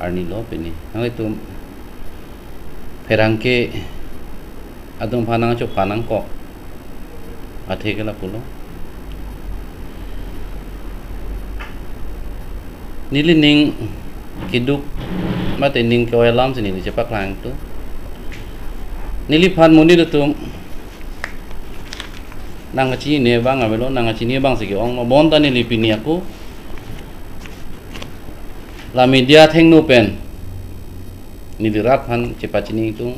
arni lo pini ang itu perangke adung panang cho panang ko athe kala pulo nili ning kiduk mate ning ko alam sini cepak lang tu nili pan mundi tu nang chi ne bang avelo nang chi ne bang sigi ong bon ta nili pini aku la media theng no pen nili rat pan cepat chini tu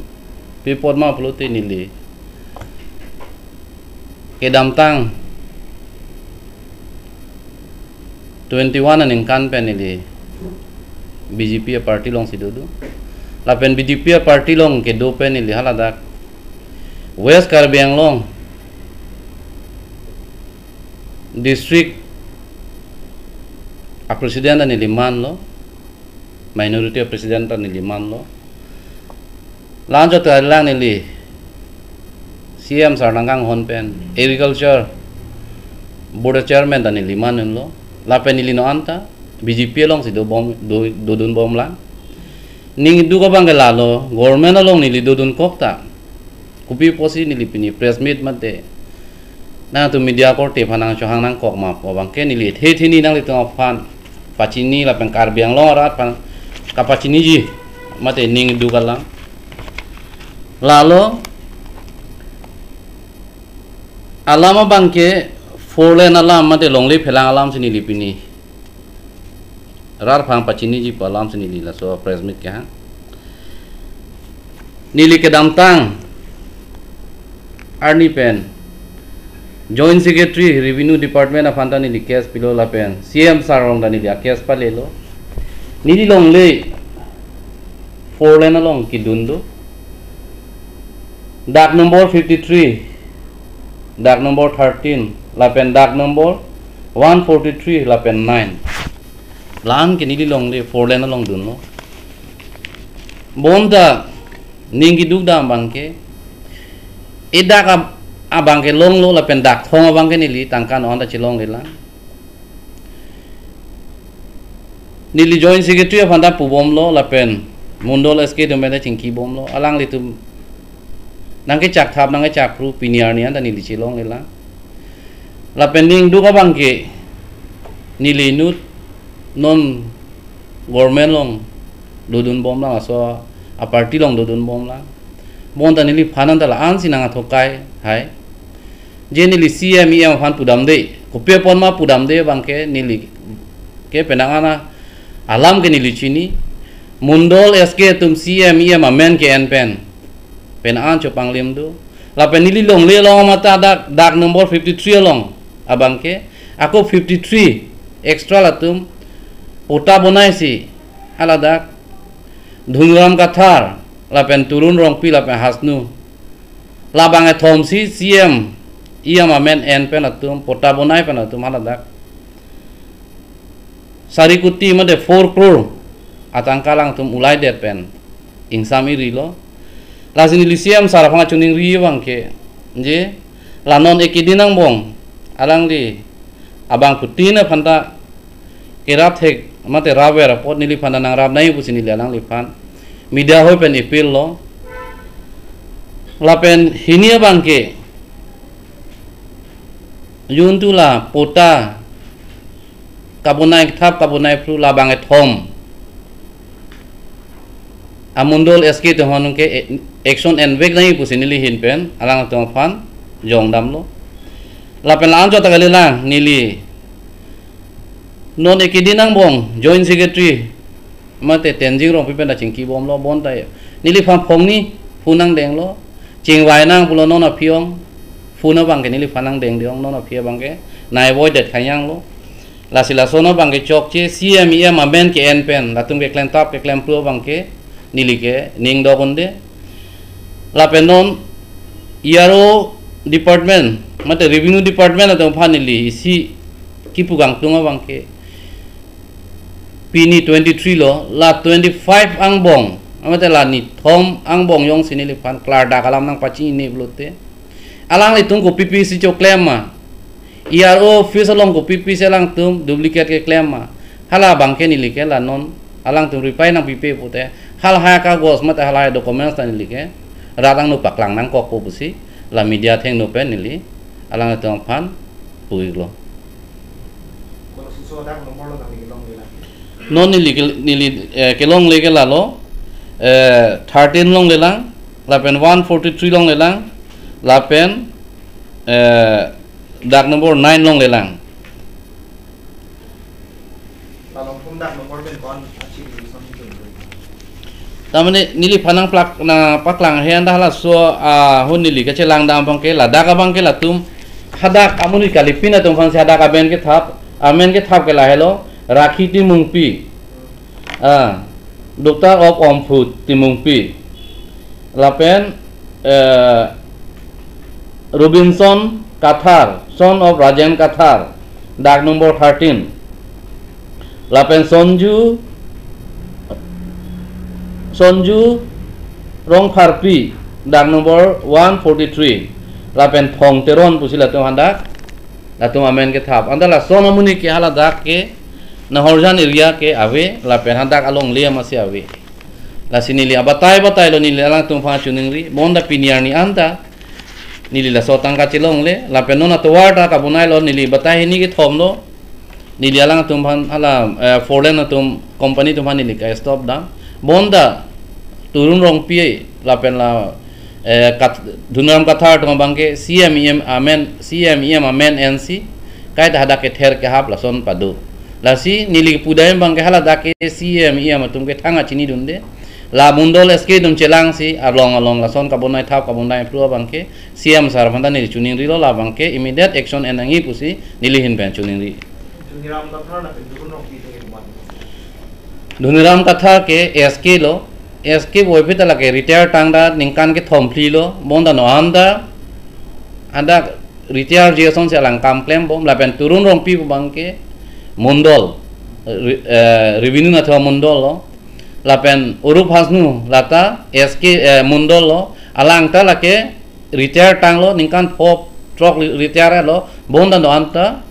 pipot ma plote nili kedam tang 21 aning kan pen nili BJP party long sidodu la pen BJP party long ke do pen nili haladak West Karbi Anglong district a president ni liman lo minority president ni liman lo lanjut ke lang ni CM sarnangang honpen agriculture board chairman ni liman lo lapen ni lino anta BJP long si do dun bom lang ning du ko bang lalo government long ni dun kokta kupi posi ni lipini press meet mate na tu media korte phanang chohang nang kok ma po bang ke ni li the thini nang li to phan pachini la pen Karbi Anglong rat pan kapachini ji mate ning du kalang lalo alama bangke four lane alam mate longli phelang alam sini lipini rar phang pachini ji palam sini li la so press meet ke ha nili ke damtang arni pen Joint Secretary Revenue Department of Anta nili case pilo la pen CM sarong da nili case pa lelo nili long le four lane along kidundo dak number 53 dak number 13 la pen dak number 143 la pen 9 lan ke nili long le four lane along dun lo bonda ningi dugda bangke edak abang ke long lo la pen dak thong abang ke nili tangkan on da chilong lela nili joint secretary of anda pubom lo la pen mundol SK do mena chingki bom lo alang litum nang ke chak thap nang ke chak pru piniar ni anda nili chilong lela la pen ning du abang ke nili nut non government long dodun bom la so a party long dodun bom la bon ta nili phanan da la an sinanga thokai hai je nili CM phan pudam de kope pon ma pudam de bangke nili ke penangana alam ke nili chini mundol SK tum CM amen ke en pen penan chopang lim do la pen nili long le long mata dak number 53 long abangke ako 53 extra la tum pota bonai si alada dhungram kathar la pen turun rong pi la pen hasnu la bange thom si CM amen en pen atum pota bonai pen atum haladak sarikuti made 4 crore atangkalang tum ulai det pen ingsami rilo la sini CM sarafanga chuning ri bangke je lanon ekidinang bong alang di abang putina phanda kerap thek mate rawer pot nili phanda nang rab nai pusini lelang liphan media hoi pen ipil lo lapen hinia bangke yuntula pota kabunai thap kabunai pru la bange thom amundol SK to honung ke action and vek nai pusinili hin pen alang to phan jong dam lo lapen lang jo tagali lang nili non ekidinang bong joint secretary mate tenzing rong pipen da chingki bom lo bon tai nili phang phong ni funang deng lo chingwai nang pulo nona phiong funa bangke nili phanang deng diong nona phia bangke nai boy det khayang lo la sila sono bangke chok che CM amen ke en pen la tum ke klem tap ke klem pro bangke nili ke ning do konde la penon ERO department mate revenue department atom phanili isi kipugang tunga bangke pini 23 lo la 25 angbong amate la ni thom angbong yong sinili phan klar da kalam nang pachi ni blote alang li tung ko PPC cho claim ma ERO office along ko PPC lang tum duplicate ke claim ma hala bangke ni like la non alang tum ripai nang pipe pute hal ha ka gos mat hal ha documents tan like radang nu paklang nang kok po busi la media theng nu pen nili alang tum phan pui lo non nili kelong leke la lo 13 long lelang la pen 143 long lelang la pen dak number 9 long lelang tamane nili phanang plak na paklang he anda hala so hun nili ka chelang dam bang ke la daga bang ke la tum hadak amuni kalipina tum phang hadak aben ke thap amen ke thap ke la hello rakhi ti mungpi Doctor of Omphut ti mungpi la pen Robinson Kathar son of Rajan Kathar dak number 13 lapen Sonju Rong Pharpi dak number 143 lapen Thong Teron pusila tu handak latum amen ke thap andala sonamuni ke hala dak ke na horjan area ke ave lapen handak along lia masih ave la sinili abatai lo nili alang tum pha chuningri bonda piniar ni anta nili la sotang ka chilong le lapen nona to warta ka bunai lo nili batai ni ke thom lo nili alang tum phan hala foreign tum company tum phan nili ka stop dam bonda turun rong pi lapen la Dunaram Kathar tum bangke CMEM amen NC kai ta hadak ke ther ke hap la son padu lasi nili pudai bangke hala dake CMEM tum ke thanga chini dunde la mundol SK tum chelang si along la son ka bonai thap ka bonai pro bangke CM sar phanda nili chuning ri lo la bangke immediate action enangi pusi nili hin pen chuning ri Duniram Kathar ke SK lo SK boypita la ke retire tangda ningkan ke thompli lo bonda no anda retire jeson se alang kamplem bom la pen turun rong pi bangke mundol revenue na thawa mundol lo lapen urup hasnu lata SK mundol lo alang ta lake retire tang lo ningkan pop truck retire lo bonda no anta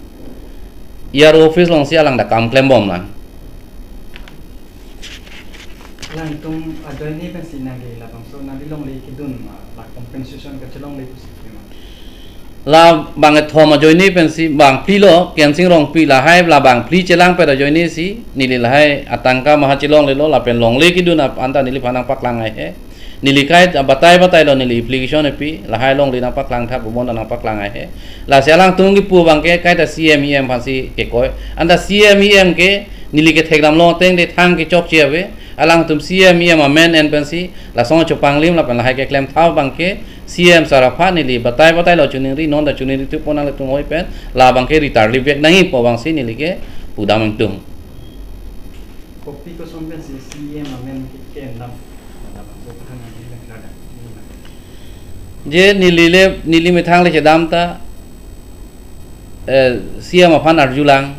yar office long si alang da kamplem bom lang lang tum adoy ni pensi nagi la bangso nagi long le kidun la compensation ka chelong le pusi la bang thoma joini pensi bang pilo kensing rong pi la hai la bang pli chelang pe da joini si nili la hai atangka maha chilong le lo la pen long le kidun anta nili phanang paklang ai he nili kai batai lo nili application pi la hai long le na paklang thap bon na paklang ai he la selang tung ki pu bang ke kai ta CMEM phansi ke koi anta CMEM ke nili ke thekram lo teng de thang ke chok cheve alang tum CMEM amen en pensi la song chopang lim la pen la hai ke klem thaw bang ke CM sarafa nili batai lo chuning ri non da chuning ri tu pona la tung hoi pen la bang ke ritar li vek nahi po bang si nili ke pudam ang tung kopi ko som pen si CM amen ke ndam je nili me thang le chedam ta CM aphan arjulang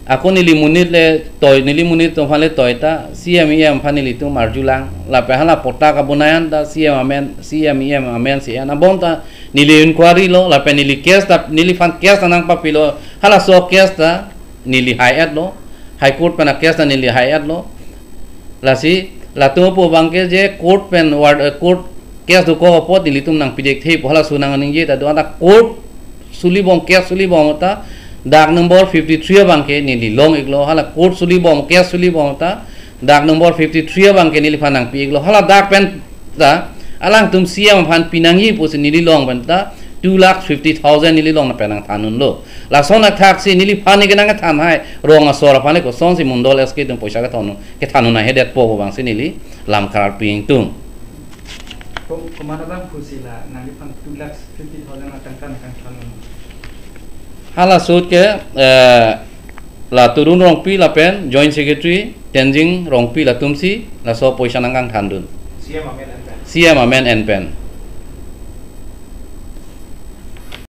ako nili munit le toy nili munit to phale toy ta CMEM phanili tu marjulang la pehala pota ka bunayan ta CMEM amen si ana bonta nili inquiry lo la pe nili case ta nili fan case nang papilo hala so case ta nili high lo high court pana case ta nili high lo la si la tu po bangke je court pen ward court case du ko po nili tum nang pidek thei hala sunang ning je ta do ta court suli bong case suli bong ta dak number 53 bangke nili long iglo hala court suli bom case suli bom ta dak number 53 bangke nili phanang pi iglo hala dak pen ta alang tum siam phan pinangi pus nili long ban ta 2,50,000 nili long na penang thanun lo la sona taxi nili phani ke nang than hai ronga sora phani ko son si mundol SK tum poisa ka thonu ke thanuna hedet po bang si nili lam kar ping tum komara bang phusila nali phan 2,50,000 atangkan kan thanun hala sut ke la turun rong pi la pen joint secretary Tenzing rong pi la tumsi la so poisa nangang thandun CM amen en pen